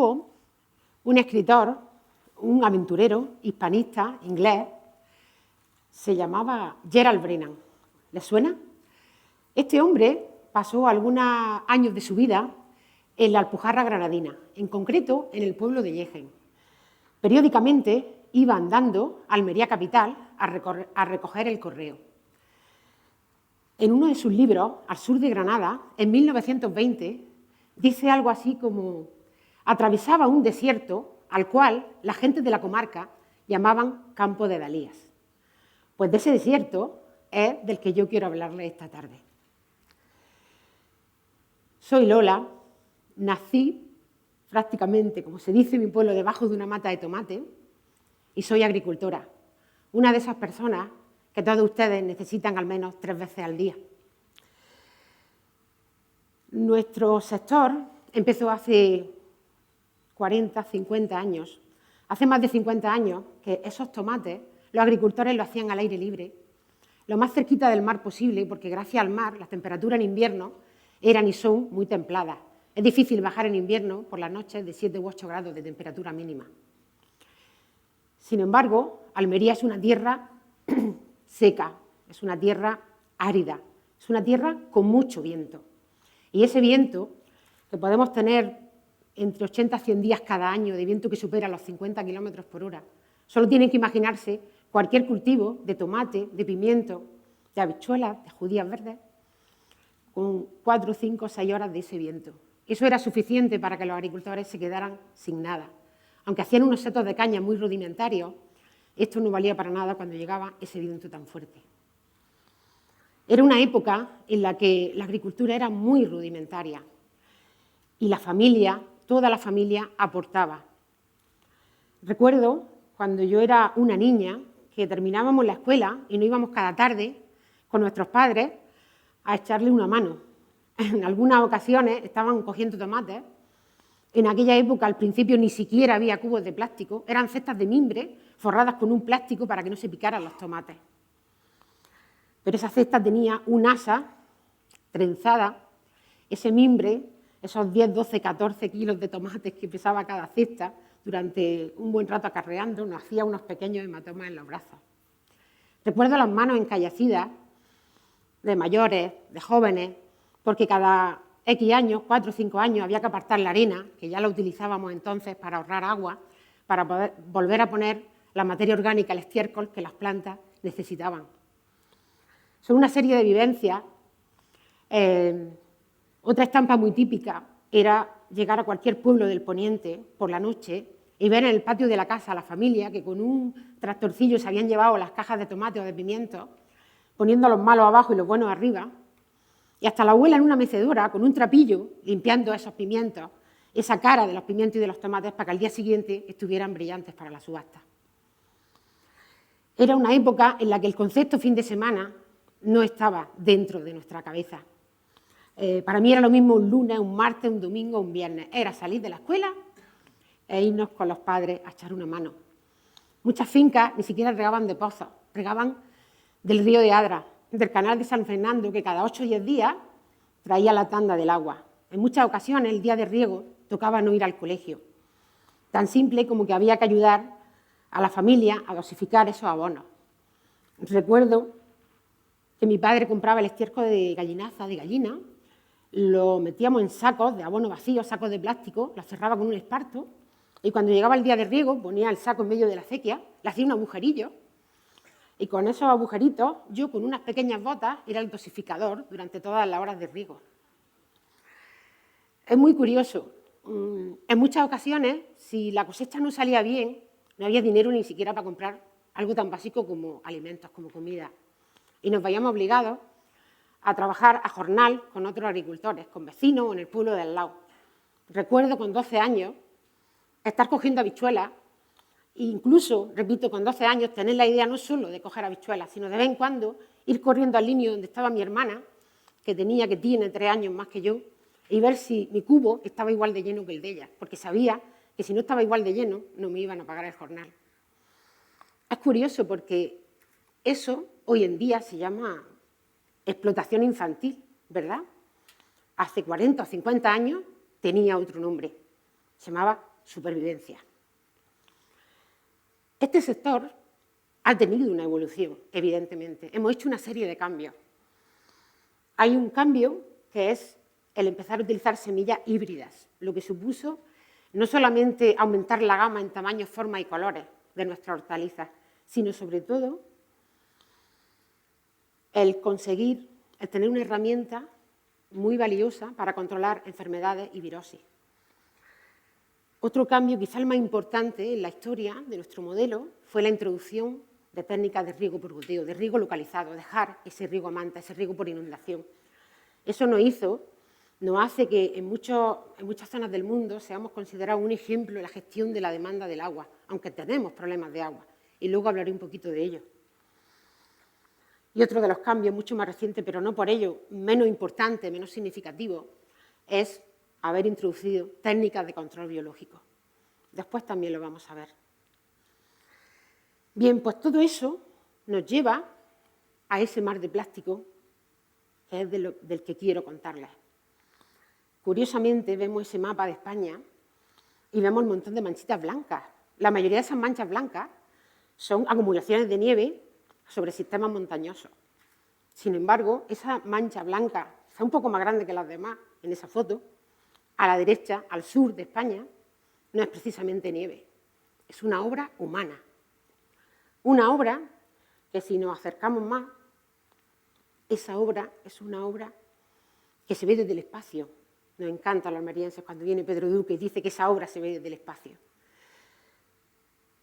hubo un escritor, un aventurero hispanista inglés, se llamaba Gerald Brennan. ¿Les suena? Este hombre pasó algunos años de su vida en la Alpujarra granadina, en concreto en el pueblo de Yegen. Periódicamente iba andando a Almería capital a recoger el correo. En uno de sus libros, Al sur de Granada, en 1920, dice algo así como: atravesaba un desierto al cual la gente de la comarca llamaban Campo de Dalías. Pues de ese desierto es del que yo quiero hablarles esta tarde. Soy Lola, nací prácticamente, como se dice en mi pueblo, debajo de una mata de tomate y soy agricultora, una de esas personas que todos ustedes necesitan al menos 3 veces al día. Nuestro sector empezó hace 40, 50 años. Hace más de 50 años que esos tomates los agricultores lo hacían al aire libre, lo más cerquita del mar posible, porque gracias al mar las temperaturas en invierno eran y son muy templadas. Es difícil bajar en invierno por las noches de 7 u 8 grados de temperatura mínima. Sin embargo, Almería es una tierra seca, es una tierra árida, es una tierra con mucho viento. Y ese viento, que podemos tener entre 80 y 100 días cada año de viento que supera los 50 kilómetros por hora, solo tienen que imaginarse cualquier cultivo de tomate, de pimiento, de habichuelas, de judías verdes, con 4, 5, 6 horas de ese viento. Eso era suficiente para que los agricultores se quedaran sin nada. Aunque hacían unos setos de caña muy rudimentarios, esto no valía para nada cuando llegaba ese viento tan fuerte. Era una época en la que la agricultura era muy rudimentaria y la familia, toda la familia, aportaba. Recuerdo cuando yo era una niña que terminábamos la escuela y nos íbamos cada tarde con nuestros padres a echarle una mano. En algunas ocasiones estaban cogiendo tomates. En aquella época, al principio, ni siquiera había cubos de plástico, eran cestas de mimbre forradas con un plástico para que no se picaran los tomates. Pero esa cesta tenía un asa trenzada, ese mimbre, esos 10, 12, 14 kilos de tomates que pesaba cada cesta, durante un buen rato acarreando, nos hacía unos pequeños hematomas en los brazos. Recuerdo las manos encallecidas de mayores, de jóvenes, porque cada X años, 4 o 5 años, había que apartar la arena, que ya la utilizábamos entonces para ahorrar agua, para poder volver a poner la materia orgánica, el estiércol que las plantas necesitaban. Son una serie de vivencias. Otra estampa muy típica era llegar a cualquier pueblo del poniente por la noche y ver en el patio de la casa a la familia que con un tractorcillo se habían llevado las cajas de tomate o de pimientos, poniendo los malos abajo y los buenos arriba, y hasta la abuela en una mecedora con un trapillo limpiando esos pimientos, esa cara de los pimientos y de los tomates para que al día siguiente estuvieran brillantes para la subasta. Era una época en la que el concepto fin de semana no estaba dentro de nuestra cabeza. Para mí era lo mismo un lunes, un martes, un domingo, un viernes. Era salir de la escuela e irnos con los padres a echar una mano. Muchas fincas ni siquiera regaban de pozos, regaban del río de Adra, del canal de San Fernando, que cada 8 o 10 días traía la tanda del agua. En muchas ocasiones, el día de riego, tocaba no ir al colegio. Tan simple como que había que ayudar a la familia a dosificar esos abonos. Recuerdo que mi padre compraba el estiércol de gallinaza, de gallina, lo metíamos en sacos de abono vacío, sacos de plástico, lo cerraba con un esparto y cuando llegaba el día de riego ponía el saco en medio de la acequia, le hacía un agujerillo y con esos agujeritos yo con unas pequeñas botas era el dosificador durante todas las horas de riego. Es muy curioso. En muchas ocasiones, si la cosecha no salía bien, no había dinero ni siquiera para comprar algo tan básico como alimentos, como comida. Y nos veíamos obligados a trabajar a jornal con otros agricultores, con vecinos o en el pueblo de al lado. Recuerdo con 12 años estar cogiendo habichuelas e incluso, repito, con 12 años tener la idea no solo de coger habichuelas, sino de vez en cuando ir corriendo al linio donde estaba mi hermana, que tiene 3 años más que yo, y ver si mi cubo estaba igual de lleno que el de ella, porque sabía que si no estaba igual de lleno no me iban a pagar el jornal. Es curioso porque eso hoy en día se llama explotación infantil, ¿verdad? Hace 40 o 50 años tenía otro nombre, se llamaba supervivencia. Este sector ha tenido una evolución, evidentemente. Hemos hecho una serie de cambios. Hay un cambio que es el empezar a utilizar semillas híbridas, lo que supuso no solamente aumentar la gama en tamaños, formas y colores de nuestras hortalizas, sino sobre todo el conseguir, el tener una herramienta muy valiosa para controlar enfermedades y virosis. Otro cambio, quizá el más importante en la historia de nuestro modelo, fue la introducción de técnicas de riego por goteo, de riego localizado, dejar ese riego a manta, ese riego por inundación. Eso nos hace que en muchas zonas del mundo seamos considerados un ejemplo en la gestión de la demanda del agua, aunque tenemos problemas de agua, y luego hablaré un poquito de ello. Y otro de los cambios, mucho más reciente, pero no por ello menos importante, menos significativo, es haber introducido técnicas de control biológico. Después también lo vamos a ver. Bien, pues todo eso nos lleva a ese mar de plástico que es del que quiero contarles. Curiosamente, vemos ese mapa de España y vemos un montón de manchitas blancas. La mayoría de esas manchas blancas son acumulaciones de nieve sobre sistemas montañosos. Sin embargo, esa mancha blanca, está un poco más grande que las demás en esa foto, a la derecha, al sur de España, no es precisamente nieve, es una obra humana. Una obra que, si nos acercamos más, esa obra es una obra que se ve desde el espacio. Nos encanta a los almerienses cuando viene Pedro Duque y dice que esa obra se ve desde el espacio.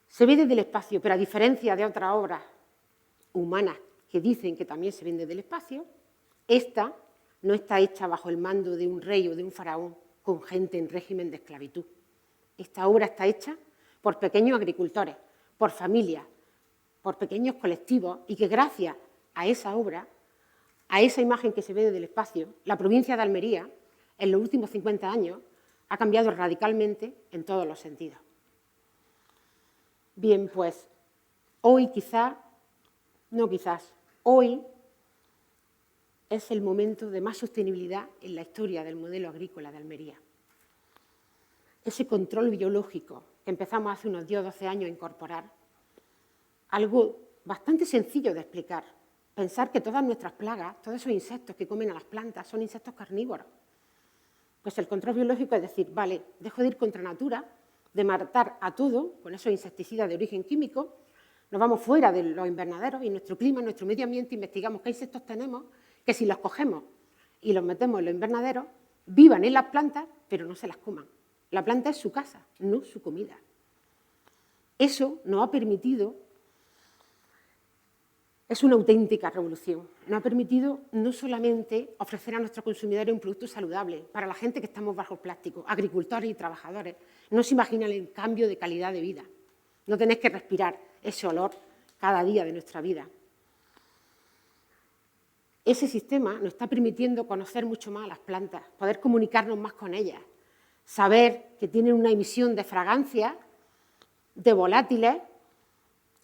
Se ve desde el espacio, pero a diferencia de otras obras humanas que dicen que también se ven desde el espacio, esta no está hecha bajo el mando de un rey o de un faraón con gente en régimen de esclavitud. Esta obra está hecha por pequeños agricultores, por familias, por pequeños colectivos, y que gracias a esa obra, a esa imagen que se ve desde el espacio, la provincia de Almería, en los últimos 50 años, ha cambiado radicalmente en todos los sentidos. Bien, pues hoy hoy es el momento de más sostenibilidad en la historia del modelo agrícola de Almería. Ese control biológico que empezamos hace unos 10 o 12 años a incorporar, algo bastante sencillo de explicar. Pensar que todas nuestras plagas, todos esos insectos que comen a las plantas, son insectos carnívoros. Pues el control biológico es decir, vale, dejo de ir contra natura, de matar a todo con esos insecticidas de origen químico, nos vamos fuera de los invernaderos y nuestro clima, nuestro medio ambiente, investigamos qué insectos tenemos, que si los cogemos y los metemos en los invernaderos, vivan en las plantas, pero no se las coman. La planta es su casa, no su comida. Eso nos ha permitido, es una auténtica revolución, nos ha permitido no solamente ofrecer a nuestros consumidores un producto saludable, para la gente que estamos bajo el plástico, agricultores y trabajadores, no se imaginan el cambio de calidad de vida. No tenéis que respirar ese olor cada día de nuestra vida. Ese sistema nos está permitiendo conocer mucho más a las plantas, poder comunicarnos más con ellas, saber que tienen una emisión de fragancias, de volátiles.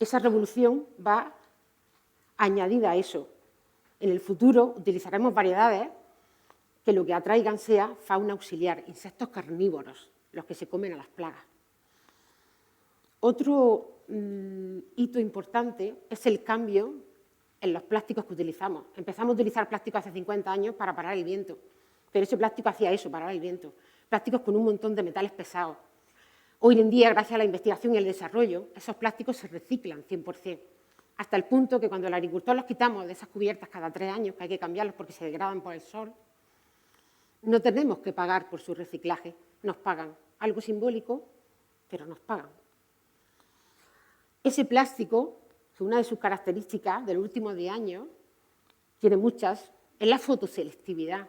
Esa revolución va añadida a eso. En el futuro utilizaremos variedades que lo que atraigan sea fauna auxiliar, insectos carnívoros, los que se comen a las plagas. Otro hito importante es el cambio en los plásticos que utilizamos. Empezamos a utilizar plásticos hace 50 años para parar el viento, pero ese plástico hacía eso, parar el viento. Plásticos con un montón de metales pesados. Hoy en día, gracias a la investigación y el desarrollo, esos plásticos se reciclan 100%, hasta el punto que cuando el agricultor los quitamos de esas cubiertas cada 3 años, que hay que cambiarlos porque se degradan por el sol, no tenemos que pagar por su reciclaje, nos pagan. Algo simbólico, pero nos pagan. Ese plástico, que una de sus características de los últimos 10 años, tiene muchas, es la fotoselectividad.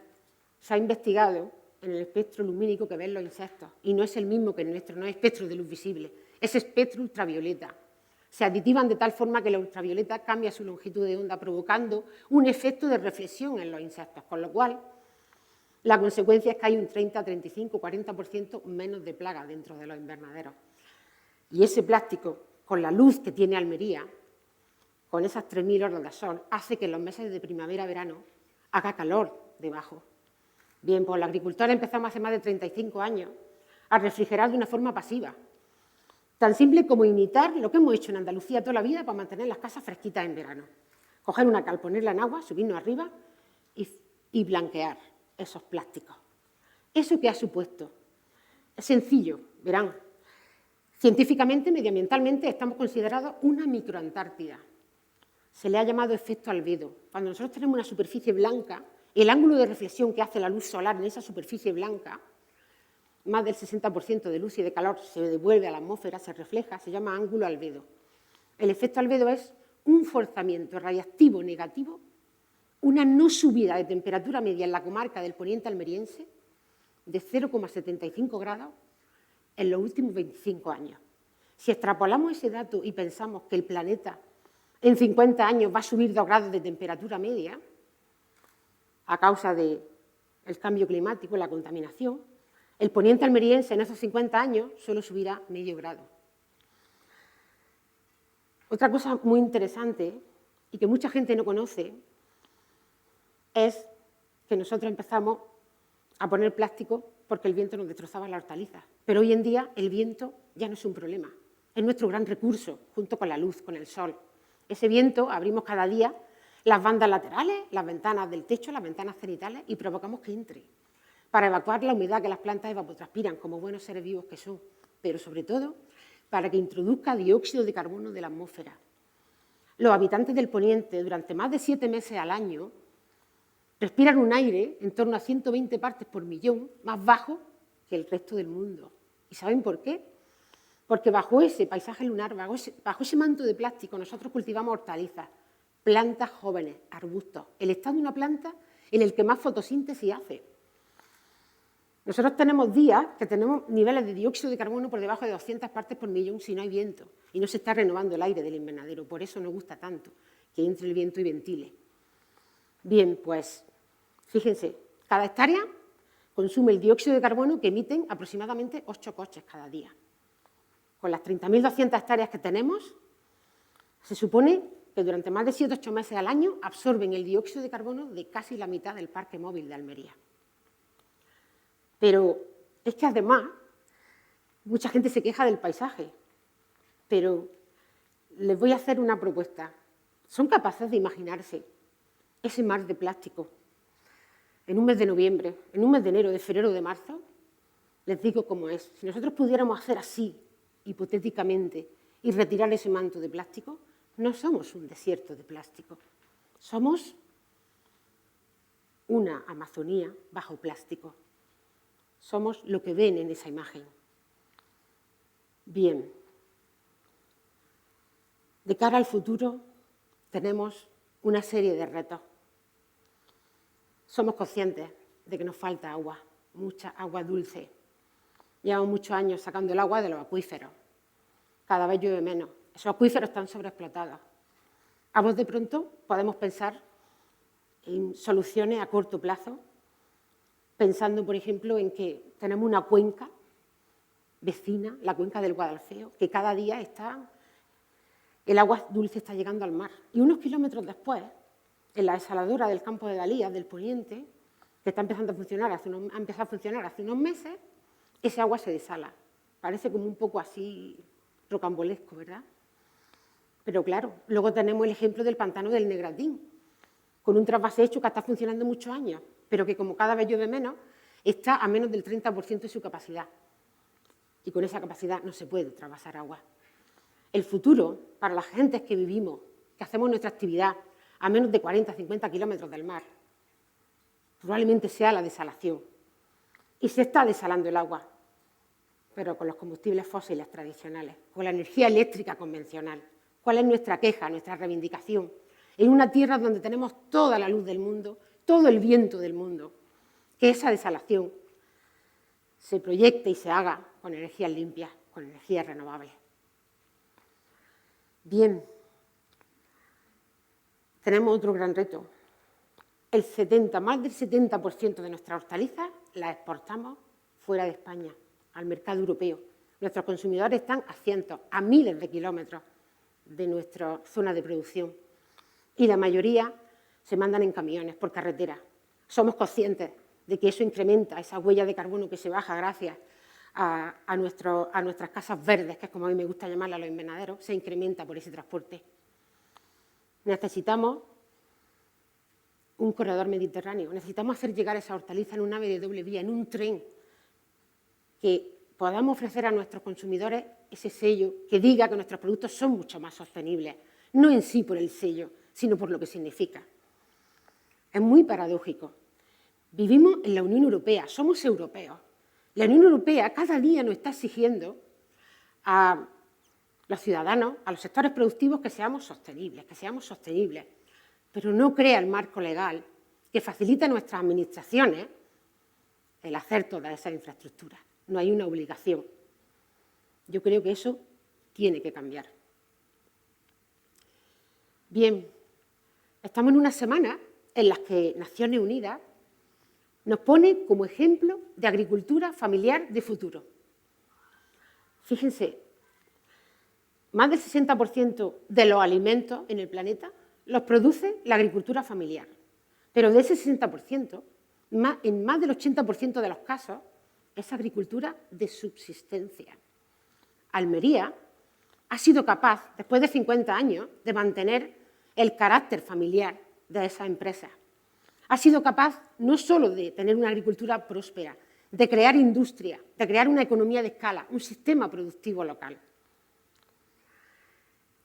Se ha investigado en el espectro lumínico que ven los insectos, y no es el mismo que el nuestro, no es espectro de luz visible, es espectro ultravioleta. Se aditivan de tal forma que la ultravioleta cambia su longitud de onda, provocando un efecto de reflexión en los insectos, con lo cual la consecuencia es que hay un 30, 35, 40% menos de plaga dentro de los invernaderos. Y ese plástico, con la luz que tiene Almería, con esas 3000 horas de sol, hace que en los meses de primavera-verano haga calor debajo. Bien, pues los agricultores empezamos hace más de 35 años a refrigerar de una forma pasiva. Tan simple como imitar lo que hemos hecho en Andalucía toda la vida para mantener las casas fresquitas en verano. Coger una cal, ponerla en agua, subirnos arriba y blanquear esos plásticos. ¿Eso qué ha supuesto? Es sencillo, verán. Científicamente, medioambientalmente, estamos considerados una microantártida. Se le ha llamado efecto albedo. Cuando nosotros tenemos una superficie blanca, el ángulo de reflexión que hace la luz solar en esa superficie blanca, más del 60% de luz y de calor se devuelve a la atmósfera, se refleja, se llama ángulo albedo. El efecto albedo es un forzamiento radiactivo negativo, una no subida de temperatura media en la comarca del poniente almeriense de 0,75 grados en los últimos 25 años. Si extrapolamos ese dato y pensamos que el planeta en 50 años va a subir 2 grados de temperatura media a causa del cambio climático, la contaminación, el poniente almeriense en esos 50 años solo subirá medio grado. Otra cosa muy interesante y que mucha gente no conoce es que nosotros empezamos a poner plástico porque el viento nos destrozaba las hortalizas. Pero hoy en día el viento ya no es un problema, es nuestro gran recurso, junto con la luz, con el sol. Ese viento abrimos cada día las bandas laterales, las ventanas del techo, las ventanas cenitales y provocamos que entre, para evacuar la humedad que las plantas evapotranspiran, como buenos seres vivos que son, pero sobre todo para que introduzca dióxido de carbono de la atmósfera. Los habitantes del poniente, durante más de 7 meses al año, respiran un aire en torno a 120 partes por millón, más bajo que el resto del mundo. ¿Y saben por qué? Porque bajo ese paisaje lunar, bajo ese manto de plástico, nosotros cultivamos hortalizas, plantas jóvenes, arbustos. El estado de una planta en el que más fotosíntesis hace. Nosotros tenemos días que tenemos niveles de dióxido de carbono por debajo de 200 partes por millón si no hay viento y no se está renovando el aire del invernadero. Por eso nos gusta tanto que entre el viento y ventile. Bien, pues, fíjense, cada hectárea consume el dióxido de carbono que emiten aproximadamente 8 coches cada día. Con las 30.200 hectáreas que tenemos, se supone que durante más de 7 o 8 meses al año absorben el dióxido de carbono de casi la mitad del parque móvil de Almería. Pero es que además, mucha gente se queja del paisaje, pero les voy a hacer una propuesta. ¿Son capaces de imaginarse ese mar de plástico en un mes de noviembre, en un mes de enero, de febrero, de marzo? Les digo cómo es. Si nosotros pudiéramos hacer así, hipotéticamente, y retirar ese manto de plástico, no somos un desierto de plástico. Somos una Amazonía bajo plástico. Somos lo que ven en esa imagen. Bien. De cara al futuro, tenemos una serie de retos. Somos conscientes de que nos falta agua, mucha agua dulce. Llevamos muchos años sacando el agua de los acuíferos. Cada vez llueve menos. Esos acuíferos están sobreexplotados. A voz de pronto podemos pensar en soluciones a corto plazo, pensando, por ejemplo, en que tenemos una cuenca vecina, la cuenca del Guadalfeo, que cada día el agua dulce está llegando al mar. Y unos kilómetros después, en la desaladora del campo de Dalías, del poniente, que está empezando a funcionar ha empezado a funcionar hace unos meses, ese agua se desala. Parece como un poco así rocambolesco, ¿verdad? Pero claro, luego tenemos el ejemplo del pantano del Negratín, con un trasvase hecho que está funcionando muchos años, pero que como cada vez llueve menos, está a menos del 30% de su capacidad. Y con esa capacidad no se puede trasvasar agua. El futuro, para las gentes que vivimos, que hacemos nuestra actividad a menos de 40, 50 kilómetros del mar, probablemente sea la desalación. Y se está desalando el agua, pero con los combustibles fósiles tradicionales, con la energía eléctrica convencional. ¿Cuál es nuestra queja, nuestra reivindicación? En una tierra donde tenemos toda la luz del mundo, todo el viento del mundo, que esa desalación se proyecte y se haga con energías limpias, con energías renovables. Bien, tenemos otro gran reto. Más del 70% de nuestras hortalizas las exportamos fuera de España, al mercado europeo. Nuestros consumidores están a cientos, a miles de kilómetros de nuestra zona de producción. Y la mayoría se mandan en camiones, por carretera. Somos conscientes de que eso incrementa esa huella de carbono que se baja gracias a nuestras casas verdes, que es como a mí me gusta llamarlas, los invernaderos, se incrementa por ese transporte. Necesitamos un corredor mediterráneo, necesitamos hacer llegar esa hortaliza en un AVE de doble vía, en un tren, que podamos ofrecer a nuestros consumidores ese sello que diga que nuestros productos son mucho más sostenibles, no en sí por el sello, sino por lo que significa. Es muy paradójico. Vivimos en la Unión Europea, somos europeos. La Unión Europea cada día nos está exigiendo a los ciudadanos, a los sectores productivos, que seamos sostenibles, pero no crea el marco legal que facilite a nuestras administraciones el hacer todas esas infraestructuras. No hay una obligación. Yo creo que eso tiene que cambiar. Bien, estamos en una semana en las que Naciones Unidas nos pone como ejemplo de agricultura familiar de futuro. Fíjense, más del 60% de los alimentos en el planeta los produce la agricultura familiar, pero de ese 60%, en más del 80% de los casos, es agricultura de subsistencia. Almería ha sido capaz, después de 50 años, de mantener el carácter familiar de esas empresas. Ha sido capaz no solo de tener una agricultura próspera, de crear industria, de crear una economía de escala, un sistema productivo local.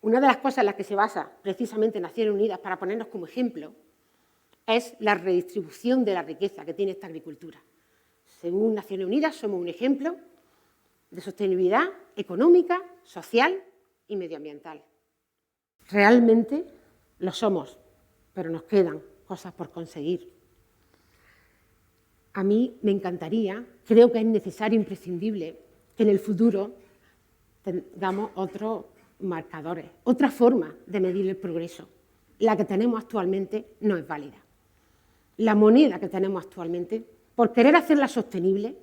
Una de las cosas en las que se basa precisamente Naciones Unidas para ponernos como ejemplo es la redistribución de la riqueza que tiene esta agricultura. Según Naciones Unidas, somos un ejemplo de sostenibilidad económica, social y medioambiental. Realmente lo somos, pero nos quedan cosas por conseguir. A mí me encantaría, creo que es necesario, imprescindible, que en el futuro tengamos otros marcadores, otra forma de medir el progreso. La que tenemos actualmente no es válida. La moneda que tenemos actualmente, por querer hacerla sostenible,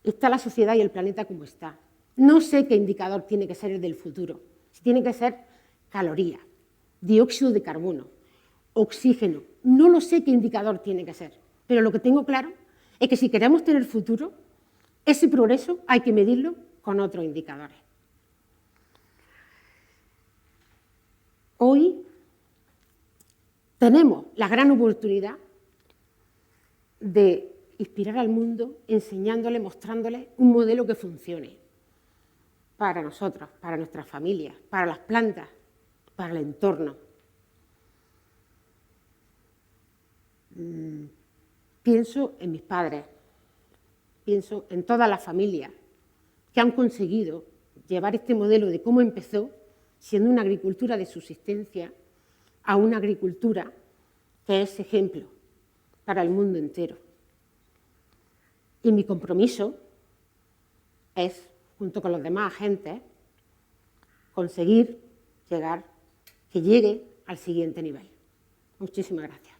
está la sociedad y el planeta como está. No sé qué indicador tiene que ser el del futuro. Si tiene que ser calorías, dióxido de carbono, oxígeno. No lo sé qué indicador tiene que ser, pero lo que tengo claro es que si queremos tener futuro, ese progreso hay que medirlo con otros indicadores. Hoy tenemos la gran oportunidad de inspirar al mundo enseñándole, mostrándole un modelo que funcione para nosotros, para nuestras familias, para las plantas, para el entorno. Pienso en mis padres, pienso en todas las familias que han conseguido llevar este modelo de cómo empezó, siendo una agricultura de subsistencia, a una agricultura que es ejemplo para el mundo entero. Y mi compromiso es, junto con los demás agentes, conseguir que llegue al siguiente nivel. Muchísimas gracias.